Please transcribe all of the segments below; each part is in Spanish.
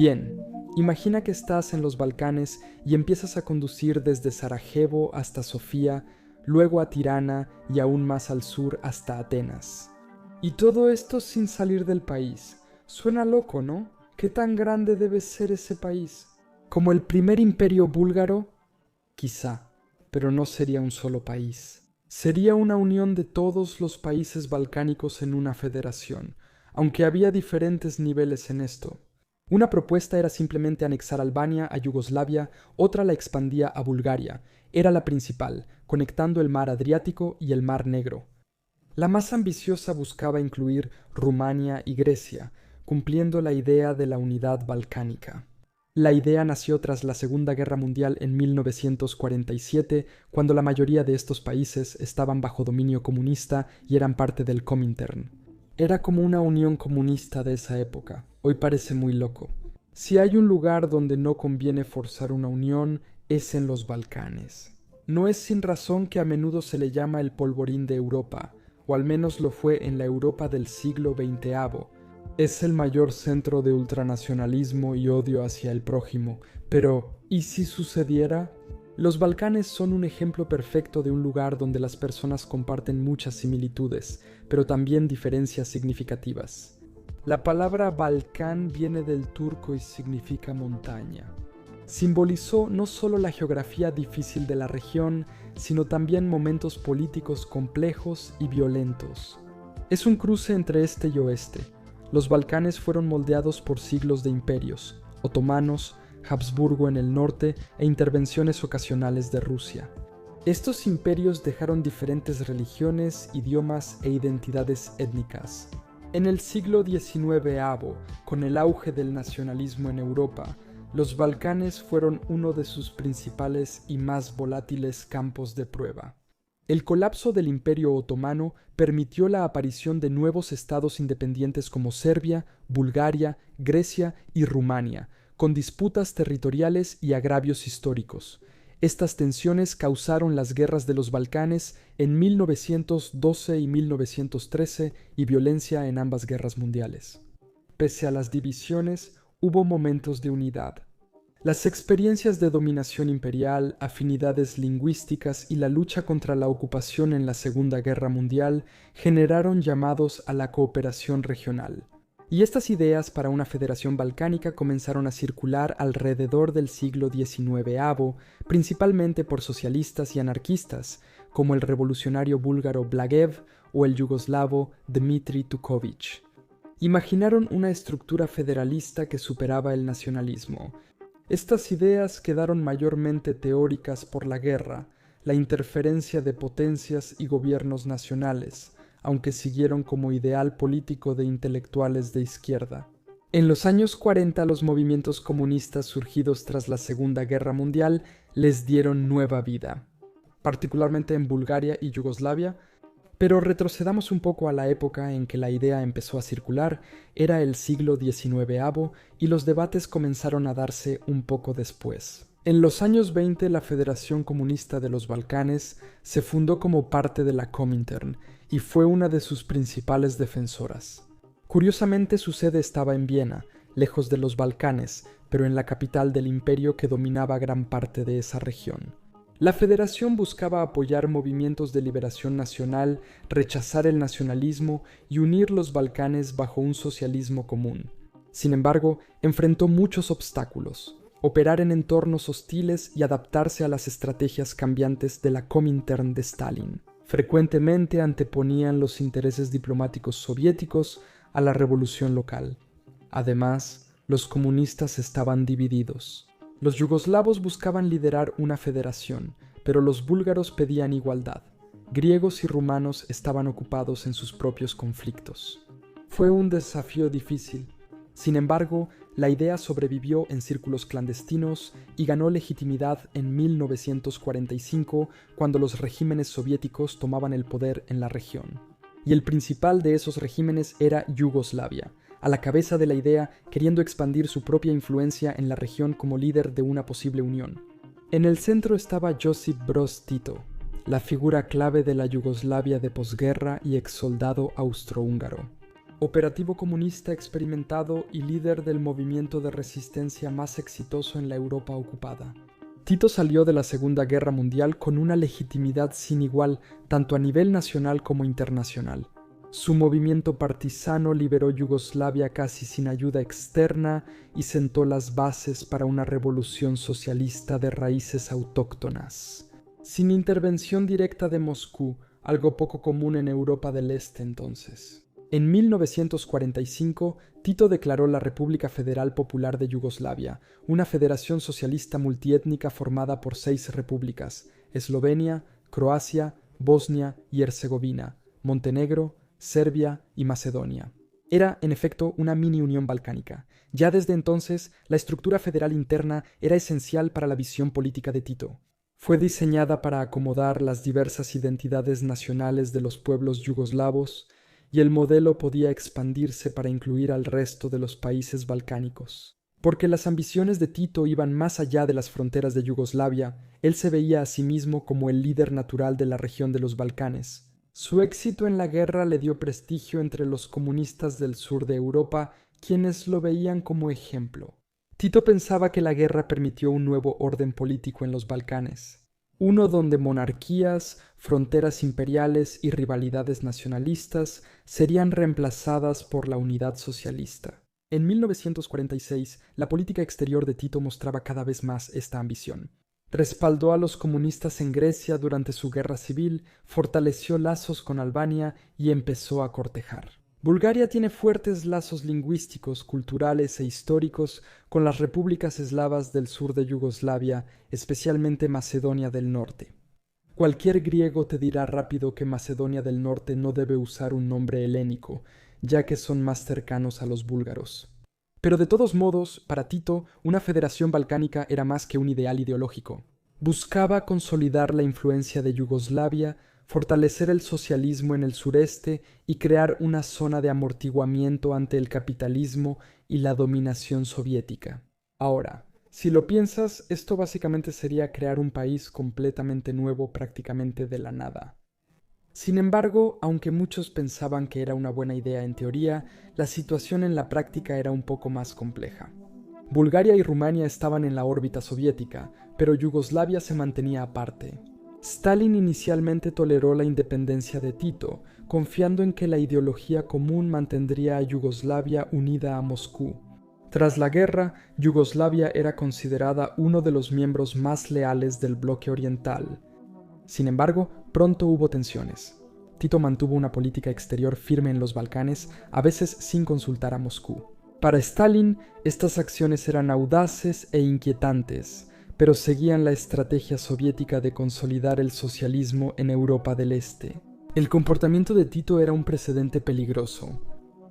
Bien, imagina que estás en los Balcanes y empiezas a conducir desde Sarajevo hasta Sofía, luego a Tirana y aún más al sur hasta Atenas. Y todo esto sin salir del país. Suena loco, ¿no? ¿Qué tan grande debe ser ese país? ¿Como el primer imperio búlgaro? Quizá, pero no sería un solo país. Sería una unión de todos los países balcánicos en una federación, aunque había diferentes niveles en esto. Una propuesta era simplemente anexar Albania a Yugoslavia, otra la expandía a Bulgaria. Era la principal, conectando el mar Adriático y el mar Negro. La más ambiciosa buscaba incluir Rumania y Grecia, cumpliendo la idea de la unidad balcánica. La idea nació tras la Segunda Guerra Mundial en 1947, cuando la mayoría de estos países estaban bajo dominio comunista y eran parte del Comintern. Era como una unión comunista de esa época. Hoy parece muy loco. Si hay un lugar donde no conviene forzar una unión, es en los Balcanes. No es sin razón que a menudo se le llama el polvorín de Europa, o al menos lo fue en la Europa del siglo XX. Es el mayor centro de ultranacionalismo y odio hacia el prójimo. Pero, ¿y si sucediera? Los Balcanes son un ejemplo perfecto de un lugar donde las personas comparten muchas similitudes, pero también diferencias significativas. La palabra Balcán viene del turco y significa montaña. Simbolizó no solo la geografía difícil de la región, sino también momentos políticos complejos y violentos. Es un cruce entre este y oeste. Los Balcanes fueron moldeados por siglos de imperios, otomanos, Habsburgo en el norte e intervenciones ocasionales de Rusia. Estos imperios dejaron diferentes religiones, idiomas e identidades étnicas. En el siglo XIX, con el auge del nacionalismo en Europa, los Balcanes fueron uno de sus principales y más volátiles campos de prueba. El colapso del Imperio Otomano permitió la aparición de nuevos estados independientes como Serbia, Bulgaria, Grecia y Rumania, con disputas territoriales y agravios históricos. Estas tensiones causaron las guerras de los Balcanes en 1912 y 1913 y violencia en ambas guerras mundiales. Pese a las divisiones, hubo momentos de unidad. Las experiencias de dominación imperial, afinidades lingüísticas y la lucha contra la ocupación en la Segunda Guerra Mundial generaron llamados a la cooperación regional. Y estas ideas para una federación balcánica comenzaron a circular alrededor del siglo XIX, principalmente por socialistas y anarquistas, como el revolucionario búlgaro Blagev o el yugoslavo Dmitri Tuković. Imaginaron una estructura federalista que superaba el nacionalismo. Estas ideas quedaron mayormente teóricas por la guerra, la interferencia de potencias y gobiernos nacionales, aunque siguieron como ideal político de intelectuales de izquierda. En los años 40 los movimientos comunistas surgidos tras la Segunda Guerra Mundial les dieron nueva vida, particularmente en Bulgaria y Yugoslavia, pero retrocedamos un poco a la época en que la idea empezó a circular, era el siglo XIX y los debates comenzaron a darse un poco después. En los años 20 la Federación Comunista de los Balcanes se fundó como parte de la Comintern y fue una de sus principales defensoras. Curiosamente su sede estaba en Viena, lejos de los Balcanes, pero en la capital del imperio que dominaba gran parte de esa región. La federación buscaba apoyar movimientos de liberación nacional, rechazar el nacionalismo y unir los Balcanes bajo un socialismo común. Sin embargo, enfrentó muchos obstáculos. Operar en entornos hostiles y adaptarse a las estrategias cambiantes de la Comintern de Stalin. Frecuentemente anteponían los intereses diplomáticos soviéticos a la revolución local. Además, los comunistas estaban divididos. Los yugoslavos buscaban liderar una federación, pero los búlgaros pedían igualdad. Griegos y rumanos estaban ocupados en sus propios conflictos. Fue un desafío difícil. Sin embargo, la idea sobrevivió en círculos clandestinos y ganó legitimidad en 1945 cuando los regímenes soviéticos tomaban el poder en la región. Y el principal de esos regímenes era Yugoslavia, a la cabeza de la idea queriendo expandir su propia influencia en la región como líder de una posible unión. En el centro estaba Josip Broz Tito, la figura clave de la Yugoslavia de posguerra y exsoldado austrohúngaro. Operativo comunista experimentado y líder del movimiento de resistencia más exitoso en la Europa ocupada. Tito salió de la Segunda Guerra Mundial con una legitimidad sin igual tanto a nivel nacional como internacional. Su movimiento partisano liberó Yugoslavia casi sin ayuda externa y sentó las bases para una revolución socialista de raíces autóctonas. Sin intervención directa de Moscú, algo poco común en Europa del Este entonces. En 1945, Tito declaró la República Federal Popular de Yugoslavia, una federación socialista multiétnica formada por 6 repúblicas: Eslovenia, Croacia, Bosnia y Herzegovina, Montenegro, Serbia y Macedonia. Era, en efecto, una mini-unión balcánica. Ya desde entonces, la estructura federal interna era esencial para la visión política de Tito. Fue diseñada para acomodar las diversas identidades nacionales de los pueblos yugoslavos, y el modelo podía expandirse para incluir al resto de los países balcánicos. Porque las ambiciones de Tito iban más allá de las fronteras de Yugoslavia, él se veía a sí mismo como el líder natural de la región de los Balcanes. Su éxito en la guerra le dio prestigio entre los comunistas del sur de Europa, quienes lo veían como ejemplo. Tito pensaba que la guerra permitió un nuevo orden político en los Balcanes. Uno donde monarquías, fronteras imperiales y rivalidades nacionalistas serían reemplazadas por la unidad socialista. En 1946, la política exterior de Tito mostraba cada vez más esta ambición. Respaldó a los comunistas en Grecia durante su guerra civil, fortaleció lazos con Albania y empezó a cortejar. Bulgaria tiene fuertes lazos lingüísticos, culturales e históricos con las repúblicas eslavas del sur de Yugoslavia, especialmente Macedonia del Norte. Cualquier griego te dirá rápido que Macedonia del Norte no debe usar un nombre helénico, ya que son más cercanos a los búlgaros. Pero de todos modos, para Tito, una federación balcánica era más que un ideal ideológico. Buscaba consolidar la influencia de Yugoslavia, fortalecer el socialismo en el sureste y crear una zona de amortiguamiento ante el capitalismo y la dominación soviética. Ahora, si lo piensas, esto básicamente sería crear un país completamente nuevo prácticamente de la nada. Sin embargo, aunque muchos pensaban que era una buena idea en teoría, la situación en la práctica era un poco más compleja. Bulgaria y Rumania estaban en la órbita soviética, pero Yugoslavia se mantenía aparte. Stalin inicialmente toleró la independencia de Tito, confiando en que la ideología común mantendría a Yugoslavia unida a Moscú. Tras la guerra, Yugoslavia era considerada uno de los miembros más leales del bloque oriental. Sin embargo, pronto hubo tensiones. Tito mantuvo una política exterior firme en los Balcanes, a veces sin consultar a Moscú. Para Stalin, estas acciones eran audaces e inquietantes, pero seguían la estrategia soviética de consolidar el socialismo en Europa del Este. El comportamiento de Tito era un precedente peligroso.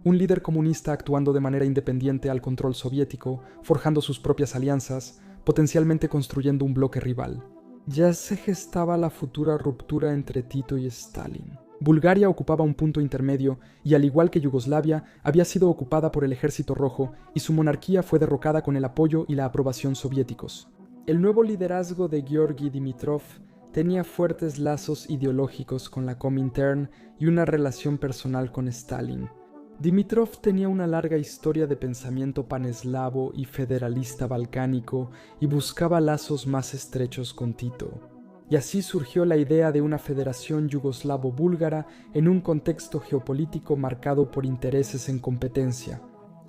Un líder comunista actuando de manera independiente al control soviético, forjando sus propias alianzas, potencialmente construyendo un bloque rival. Ya se gestaba la futura ruptura entre Tito y Stalin. Bulgaria ocupaba un punto intermedio y, al igual que Yugoslavia, había sido ocupada por el Ejército Rojo y su monarquía fue derrocada con el apoyo y la aprobación soviéticos. El nuevo liderazgo de Georgi Dimitrov tenía fuertes lazos ideológicos con la Comintern y una relación personal con Stalin. Dimitrov tenía una larga historia de pensamiento paneslavo y federalista balcánico y buscaba lazos más estrechos con Tito. Y así surgió la idea de una federación yugoslavo-búlgara en un contexto geopolítico marcado por intereses en competencia.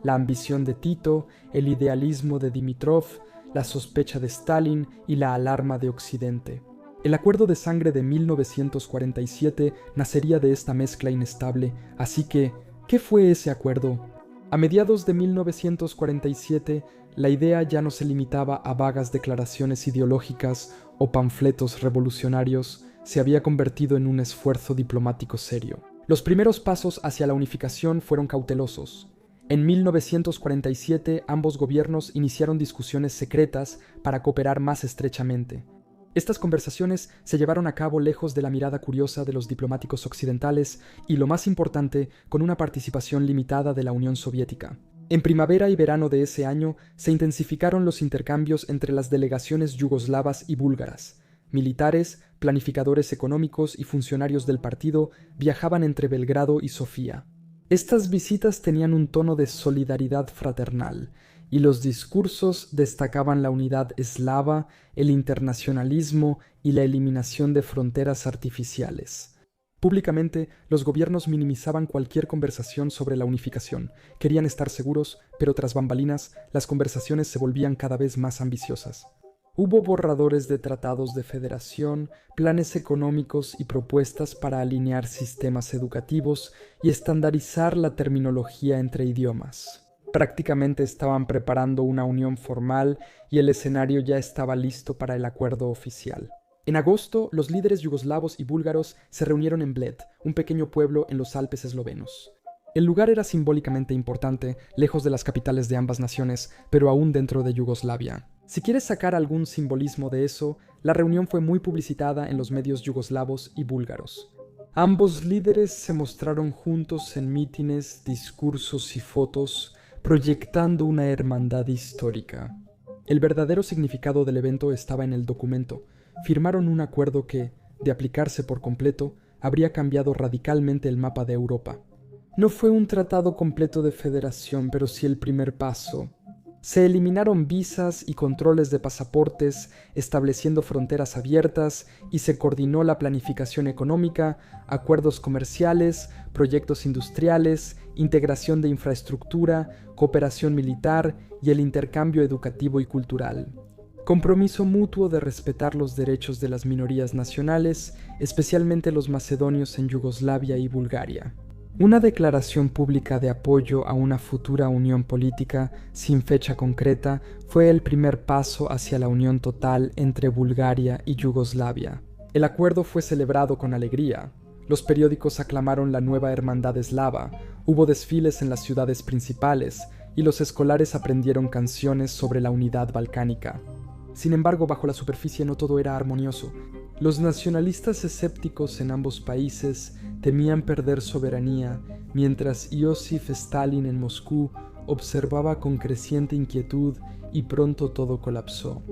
La ambición de Tito, el idealismo de Dimitrov, la sospecha de Stalin y la alarma de Occidente. El acuerdo de sangre de 1947 nacería de esta mezcla inestable, así que, ¿qué fue ese acuerdo? A mediados de 1947, la idea ya no se limitaba a vagas declaraciones ideológicas o panfletos revolucionarios, se había convertido en un esfuerzo diplomático serio. Los primeros pasos hacia la unificación fueron cautelosos. En 1947, ambos gobiernos iniciaron discusiones secretas para cooperar más estrechamente. Estas conversaciones se llevaron a cabo lejos de la mirada curiosa de los diplomáticos occidentales y, lo más importante, con una participación limitada de la Unión Soviética. En primavera y verano de ese año se intensificaron los intercambios entre las delegaciones yugoslavas y búlgaras. Militares, planificadores económicos y funcionarios del partido viajaban entre Belgrado y Sofía. Estas visitas tenían un tono de solidaridad fraternal, y los discursos destacaban la unidad eslava, el internacionalismo y la eliminación de fronteras artificiales. Públicamente, los gobiernos minimizaban cualquier conversación sobre la unificación. Querían estar seguros, pero tras bambalinas, las conversaciones se volvían cada vez más ambiciosas. Hubo borradores de tratados de federación, planes económicos y propuestas para alinear sistemas educativos y estandarizar la terminología entre idiomas. Prácticamente estaban preparando una unión formal y el escenario ya estaba listo para el acuerdo oficial. En agosto, los líderes yugoslavos y búlgaros se reunieron en Bled, un pequeño pueblo en los Alpes eslovenos. El lugar era simbólicamente importante, lejos de las capitales de ambas naciones, pero aún dentro de Yugoslavia. Si quieres sacar algún simbolismo de eso, la reunión fue muy publicitada en los medios yugoslavos y búlgaros. Ambos líderes se mostraron juntos en mítines, discursos y fotos, proyectando una hermandad histórica. El verdadero significado del evento estaba en el documento. Firmaron un acuerdo que, de aplicarse por completo, habría cambiado radicalmente el mapa de Europa. No fue un tratado completo de federación, pero sí el primer paso. Se eliminaron visas y controles de pasaportes, estableciendo fronteras abiertas, y se coordinó la planificación económica, acuerdos comerciales, proyectos industriales, integración de infraestructura, cooperación militar y el intercambio educativo y cultural. Compromiso mutuo de respetar los derechos de las minorías nacionales, especialmente los macedonios en Yugoslavia y Bulgaria. Una declaración pública de apoyo a una futura unión política sin fecha concreta fue el primer paso hacia la unión total entre Bulgaria y Yugoslavia. El acuerdo fue celebrado con alegría. Los periódicos aclamaron la nueva hermandad eslava, hubo desfiles en las ciudades principales y los escolares aprendieron canciones sobre la unidad balcánica. Sin embargo, bajo la superficie no todo era armonioso. Los nacionalistas escépticos en ambos países temían perder soberanía, mientras Iósif Stalin en Moscú observaba con creciente inquietud y pronto todo colapsó.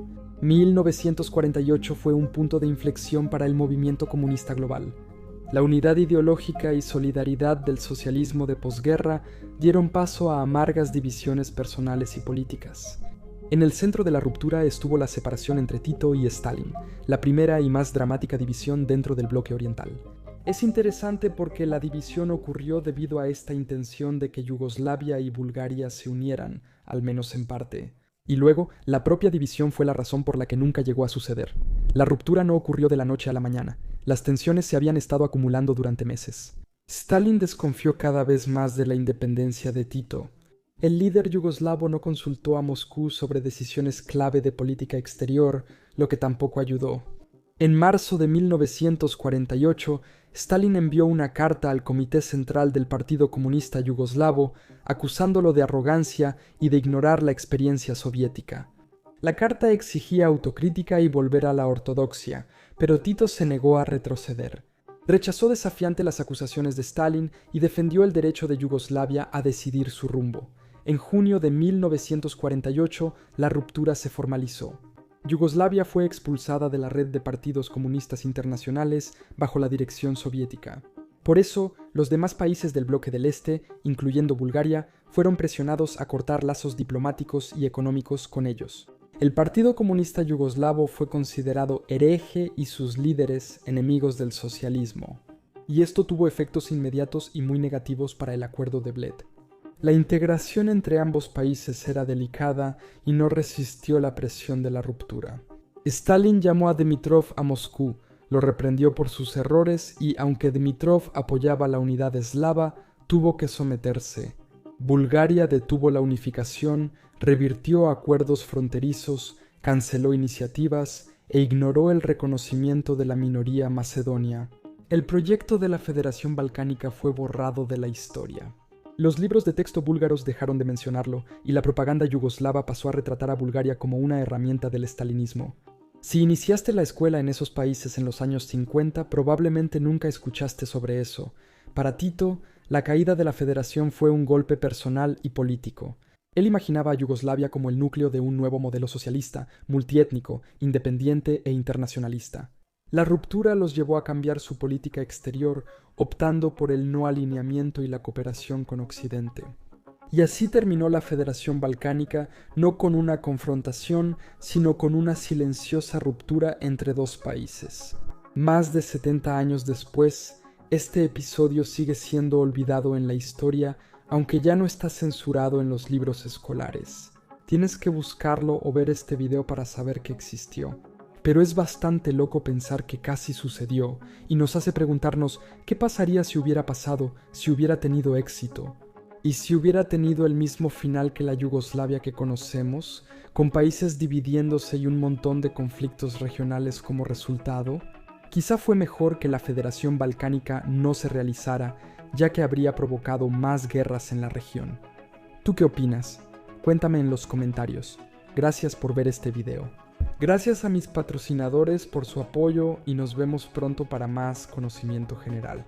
1948 fue un punto de inflexión para el movimiento comunista global. La unidad ideológica y solidaridad del socialismo de posguerra dieron paso a amargas divisiones personales y políticas. En el centro de la ruptura estuvo la separación entre Tito y Stalin, la primera y más dramática división dentro del bloque oriental. Es interesante porque la división ocurrió debido a esta intención de que Yugoslavia y Bulgaria se unieran, al menos en parte. Y luego, la propia división fue la razón por la que nunca llegó a suceder. La ruptura no ocurrió de la noche a la mañana. Las tensiones se habían estado acumulando durante meses. Stalin desconfió cada vez más de la independencia de Tito. El líder yugoslavo no consultó a Moscú sobre decisiones clave de política exterior, lo que tampoco ayudó. En marzo de 1948, Stalin envió una carta al Comité Central del Partido Comunista Yugoslavo acusándolo de arrogancia y de ignorar la experiencia soviética. La carta exigía autocrítica y volver a la ortodoxia, pero Tito se negó a retroceder. Rechazó desafiante las acusaciones de Stalin y defendió el derecho de Yugoslavia a decidir su rumbo. En junio de 1948, la ruptura se formalizó. Yugoslavia fue expulsada de la red de partidos comunistas internacionales bajo la dirección soviética. Por eso, los demás países del bloque del Este, incluyendo Bulgaria, fueron presionados a cortar lazos diplomáticos y económicos con ellos. El Partido Comunista Yugoslavo fue considerado hereje y sus líderes enemigos del socialismo. Y esto tuvo efectos inmediatos y muy negativos para el Acuerdo de Bled. La integración entre ambos países era delicada y no resistió la presión de la ruptura. Stalin llamó a Dimitrov a Moscú, lo reprendió por sus errores y, aunque Dimitrov apoyaba la unidad eslava, tuvo que someterse. Bulgaria detuvo la unificación, revirtió acuerdos fronterizos, canceló iniciativas e ignoró el reconocimiento de la minoría macedonia. El proyecto de la Federación Balcánica fue borrado de la historia. Los libros de texto búlgaros dejaron de mencionarlo, y la propaganda yugoslava pasó a retratar a Bulgaria como una herramienta del estalinismo. Si iniciaste la escuela en esos países en los años 50, probablemente nunca escuchaste sobre eso. Para Tito, la caída de la federación fue un golpe personal y político. Él imaginaba a Yugoslavia como el núcleo de un nuevo modelo socialista, multiétnico, independiente e internacionalista. La ruptura los llevó a cambiar su política exterior, optando por el no alineamiento y la cooperación con Occidente. Y así terminó la Federación Balcánica, no con una confrontación, sino con una silenciosa ruptura entre dos países. Más de 70 años después, este episodio sigue siendo olvidado en la historia, aunque ya no está censurado en los libros escolares. Tienes que buscarlo o ver este video para saber que existió. Pero es bastante loco pensar que casi sucedió, y nos hace preguntarnos qué pasaría si hubiera pasado, si hubiera tenido éxito. Y si hubiera tenido el mismo final que la Yugoslavia que conocemos, con países dividiéndose y un montón de conflictos regionales como resultado, quizá fue mejor que la Federación Balcánica no se realizara, ya que habría provocado más guerras en la región. ¿Tú qué opinas? Cuéntame en los comentarios. Gracias por ver este video. Gracias a mis patrocinadores por su apoyo y nos vemos pronto para más conocimiento general.